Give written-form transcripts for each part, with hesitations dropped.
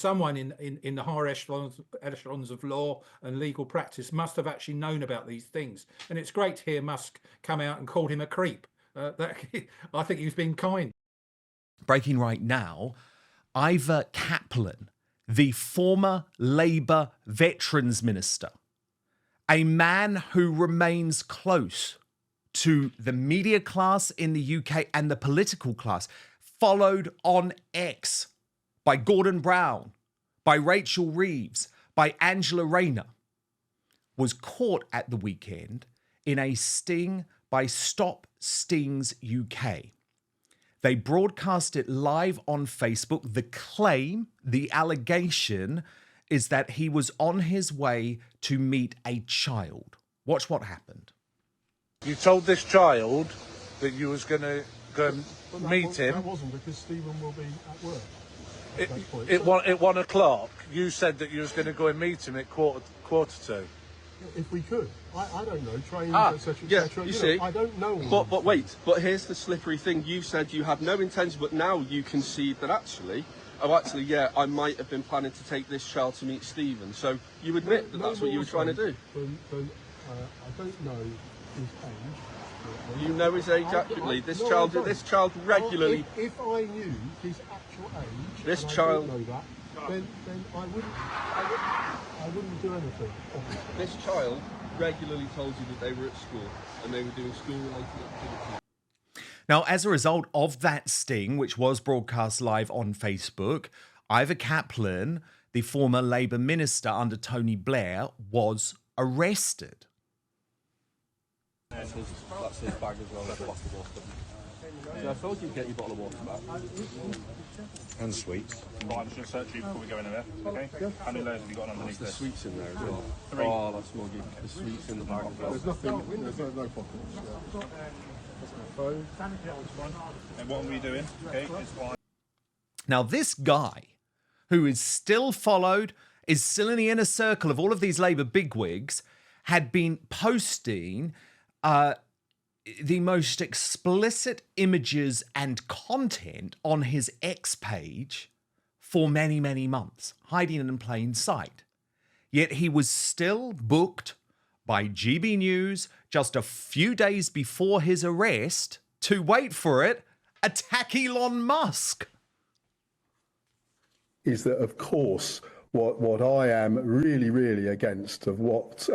someone in the higher echelons of law and legal practice must have actually known about these things. And it's great to hear Musk come out and call him a creep. I think he's been kind. Breaking right now, Ivor Caplin, the former Labour Veterans Minister, a man who remains close to the media class in the UK and the political class, followed on X by Gordon Brown, by Rachel Reeves, by Angela Rayner, was caught at the weekend in a sting by Stop Stings UK. They broadcast it live on Facebook. The claim, the allegation, is that he was on his way to meet a child. Watch what happened. You told this child that you was going to go and meet him. That wasn't, because Stephen will be at work. At 1 o'clock, you said that you was going to go and meet him at quarter to. If we could. I don't know, trains, etc. Yeah, et you see. I don't know. But wait, here's the slippery thing. You said you have no intention, but now you concede that actually, yeah, I might have been planning to take this child to meet Stephen. So you admit that that's what you were trying to do. I don't know his age. You know his age accurately. This child regularly. If I knew his actual age, this and child. I don't know that, then I wouldn't do anything. This child regularly told you that they were at school and they were doing school-related activities. Now, as a result of that sting, which was broadcast live on Facebook, Ivor Caplin, the former Labour minister under Tony Blair, was arrested. That's his bag as well. That's possible. So I thought you'd get your bottle of water back. And sweets. Right, I'm just going to search you before we go in there, okay? How many layers have you got underneath The this? sweets in there as well. 3. Oh, that's more good. The sweets in the bag as well. There's nothing, there's no pockets. That's my phone. And what are we doing? Okay, it's fine. Now, this guy, who is still followed, is still in the inner circle of all of these Labour bigwigs, had been posting the most explicit images and content on his X page for many, many months, hiding in plain sight. Yet he was still booked by GB News just a few days before his arrest to, wait for it, attack Elon Musk. Is that, of course, what I am really, really against of what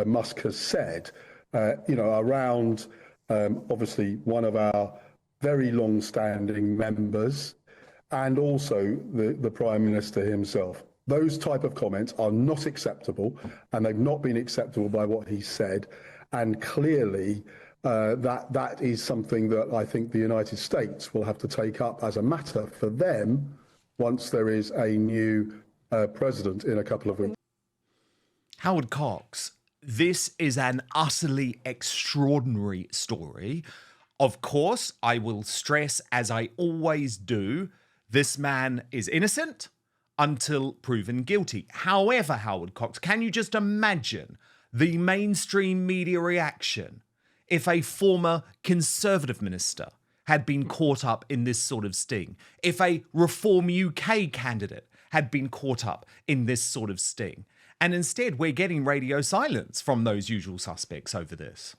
Musk has said, around obviously one of our very long-standing members and also the Prime Minister himself. Those type of comments are not acceptable, and they've not been acceptable by what he said. And clearly, that is something that I think the United States will have to take up as a matter for them once there is a new president in a couple of weeks. Howard Cox, this is an utterly extraordinary story. Of course, I will stress, as I always do, this man is innocent until proven guilty. However, Howard Cox, can you just imagine the mainstream media reaction if a former Conservative minister had been caught up in this sort of sting? If a Reform UK candidate had been caught up in this sort of sting? And instead, we're getting radio silence from those usual suspects over this.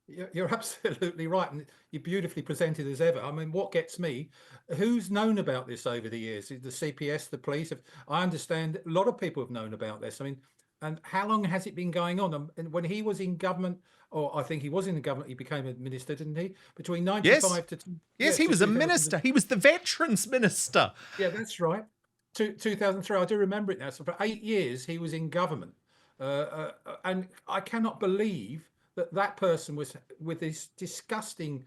You're absolutely right, and you're beautifully presented as ever. I mean, what gets me, who's known about this over the years? The CPS, the police? I understand a lot of people have known about this. I mean, and how long has it been going on? And when he was in government, or I think he was in the government, he became a minister, didn't he? Between 95 to... Yes, he was a minister. He was the Veterans Minister. Yeah, that's right. 2003, I do remember it now. So for 8 years, he was in government. And I cannot believe that person was, with this disgusting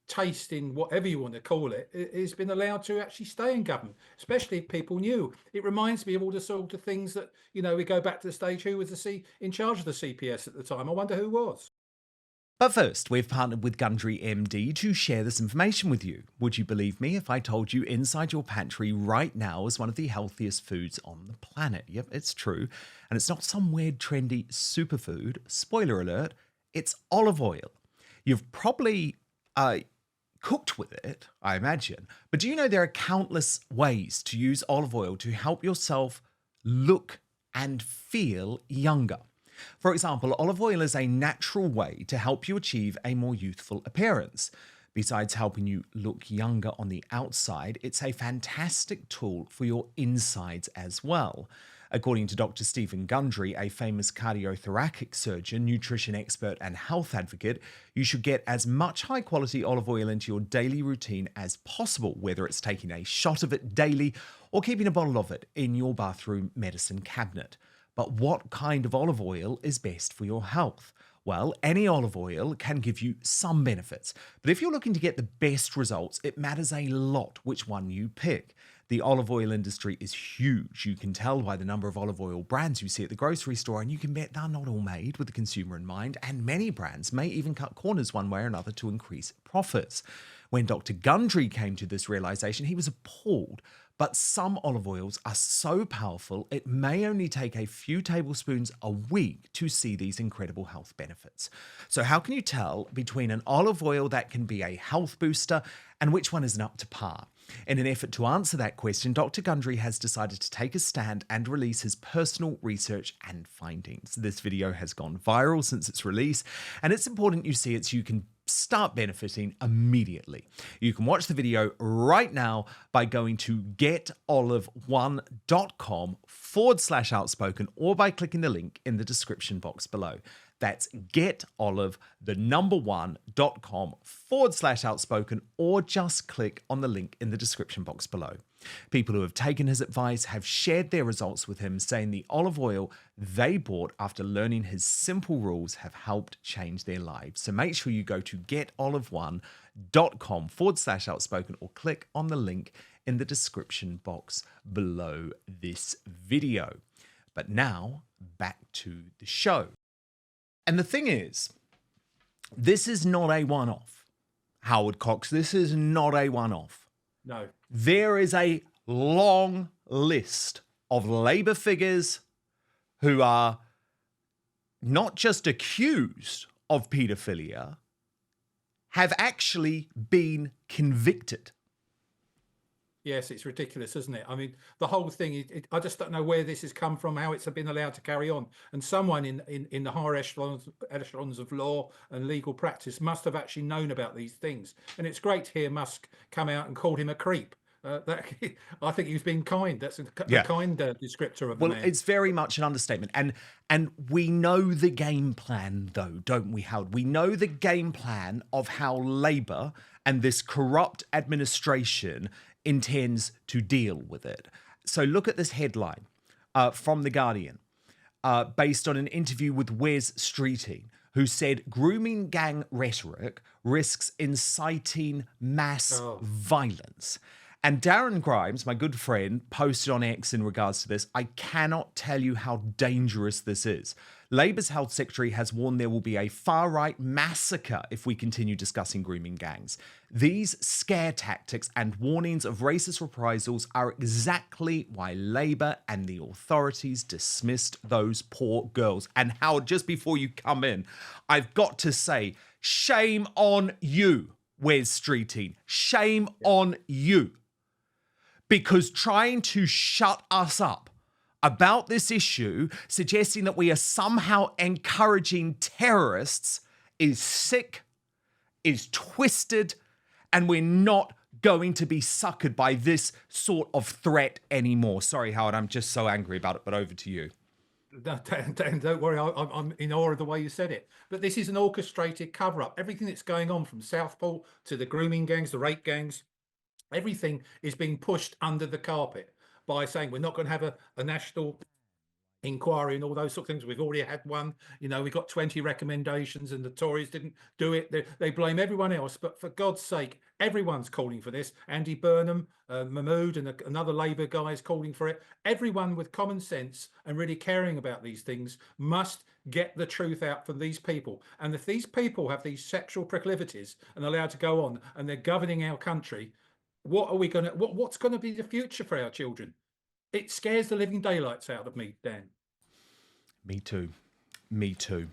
taste in whatever you want to call it, has been allowed to actually stay in government, especially if people knew. It reminds me of all the sort of things that, we go back to the stage, who was in charge of the CPS at the time? I wonder who was. But first, we've partnered with Gundry MD to share this information with you. Would you believe me if I told you inside your pantry right now is one of the healthiest foods on the planet? Yep, it's true. And it's not some weird, trendy superfood. Spoiler alert, it's olive oil. You've probably cooked with it, I imagine. But do you know there are countless ways to use olive oil to help yourself look and feel younger? For example, olive oil is a natural way to help you achieve a more youthful appearance. Besides helping you look younger on the outside, it's a fantastic tool for your insides as well. According to Dr. Stephen Gundry, a famous cardiothoracic surgeon, nutrition expert, and health advocate, you should get as much high-quality olive oil into your daily routine as possible, whether it's taking a shot of it daily or keeping a bottle of it in your bathroom medicine cabinet. But what kind of olive oil is best for your health? Well, any olive oil can give you some benefits, but if you're looking to get the best results, it matters a lot which one you pick. The olive oil industry is huge. You can tell by the number of olive oil brands you see at the grocery store, and you can bet they're not all made with the consumer in mind, and many brands may even cut corners one way or another to increase profits. When Dr. Gundry came to this realization, he was appalled. But some olive oils are so powerful, it may only take a few tablespoons a week to see these incredible health benefits. So how can you tell between an olive oil that can be a health booster and which one isn't up to par? In an effort to answer that question, Dr. Gundry has decided to take a stand and release his personal research and findings. This video has gone viral since its release, and it's important you see it so you can start benefiting immediately. You can watch the video right now by going to getolive1.com/outspoken or by clicking the link in the description box below. That's getolive1.com/outspoken or just click on the link in the description box below. People who have taken his advice have shared their results with him, saying the olive oil they bought after learning his simple rules have helped change their lives. So make sure you go to getolive1.com/outspoken or click on the link in the description box below this video. But now, back to the show. And the thing is, this is not a one-off. Howard Cox, this is not a one-off. No. There is a long list of Labour figures who are not just accused of paedophilia, have actually been convicted. Yes, it's ridiculous, isn't it? I mean, the whole thing, I just don't know where this has come from, how it's been allowed to carry on. And someone in the higher echelons of law and legal practice must have actually known about these things. And it's great to hear Musk come out and call him a creep. I think he's been kind. That's a kind descriptor of the man. It's very much an understatement. And we know the game plan, though, don't we, Howard? We know the game plan of how Labour and this corrupt administration intends to deal with it. So look at this headline from The Guardian, based on an interview with Wes Streeting, who said grooming gang rhetoric risks inciting mass violence. And Darren Grimes, my good friend, posted on X in regards to this. I cannot tell you how dangerous this is. Labour's health secretary has warned there will be a far-right massacre if we continue discussing grooming gangs. These scare tactics and warnings of racist reprisals are exactly why Labour and the authorities dismissed those poor girls. And Howard, just before you come in, I've got to say, shame on you, Wes Streeting. Shame on you. Because trying to shut us up about this issue, suggesting that we are somehow encouraging terrorists, is sick, is twisted, and we're not going to be suckered by this sort of threat anymore. Sorry, Howard, I'm just so angry about it, but over to you. No, Dan, don't worry, I'm in awe of the way you said it. But this is an orchestrated cover-up. Everything that's going on from Southport to the grooming gangs, the rape gangs, everything is being pushed under the carpet by saying we're not going to have a national inquiry and all those sort of things. We've already had one. You know, we got 20 recommendations and the Tories didn't do it. They blame everyone else. But for God's sake, everyone's calling for this. Andy Burnham, Mahmood and another Labour guy is calling for it. Everyone with common sense and really caring about these things must get the truth out from these people. And if these people have these sexual proclivities and allowed to go on and they're governing our country, what's going to be the future for our children? It scares the living daylights out of me, Dan. Me too. Me too.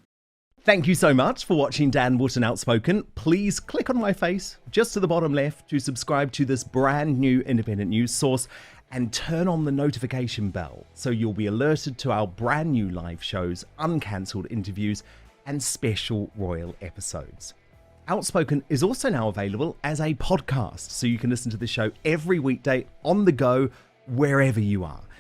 Thank you so much for watching Dan Wootton Outspoken. Please click on my face just to the bottom left to subscribe to this brand new independent news source and turn on the notification bell so you'll be alerted to our brand new live shows, uncancelled interviews, and special royal episodes. Outspoken is also now available as a podcast, so you can listen to the show every weekday on the go, wherever you are.